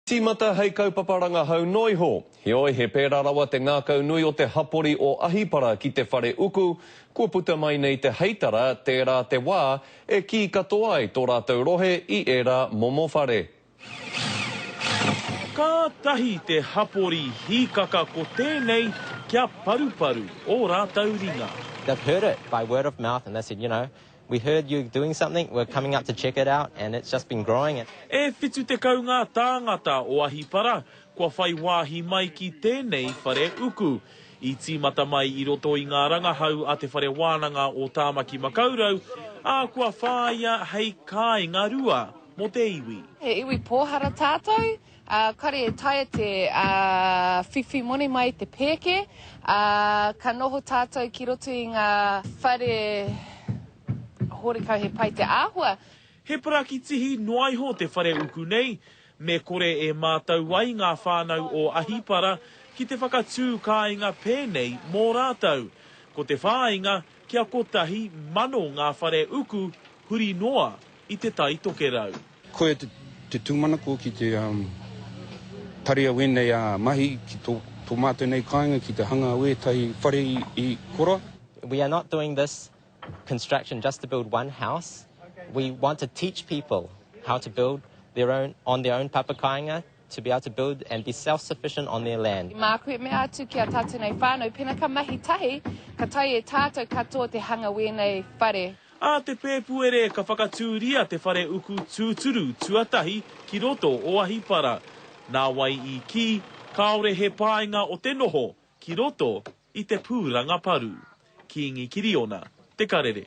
Tīmata hei kaupaparanga hau noiho. Heoi he pērā rawa te ngākau nui o te hapori o Ahipara ki te whare uku. Kua puta mai nei te heitara, tērā te wā, e ki katoa ai tō rātou rohe i ērā momo whare. Ka tahi te hapori hīkaka ko tēnei kia paruparu o rātou ringa. They've heard it by word of mouth and they said, we heard you doing something, we're coming up to check it out, and it's just been growing. E whitu te kaunga tāngata o Ahipara, kua whai wāhi mai ki tēnei whare uku. I tīmata mai I roto I ngā rangahau a te whare wānanga o Tāmaki Makaurau, a kua whāia hei kāinga rua mo te iwi. He iwi pōhara tātou, kare e taia te whiwhi mone mai te pēke, ka noho tātou ki roto I ngā whare horikau he pai te āhua. He paraki tihi noaiho te whare uku nei, me kore e mātau ai ngā whānau o Ahipara ki te whakatū kāinga pēnei mō rātou. Ko te whāinga kia kotahi mano ngā whare uku huri noa I te tai toke rau. Koe te tūmanako ki te taria wenei mahi ki tō mātou nei kāinga ki te hanga ue tai whare I kora. We are not doing this construction just to build one house. We want to teach people how to build on their own papakainga, to be able to build and be self-sufficient on their land. Mā koe mea atu ki a tātou nei whānau, pena ka mahi tahi, ka tai e tātou katoa te hanga wenei whare. A te pēpuere ka whakatūria te whare uku tūturu tuatahi ki roto o Ahipara. Nā wai I ki, kaore he pāinga o te noho ki roto I te pūranga paru. Ki Ingi Kiriona, Te Karere.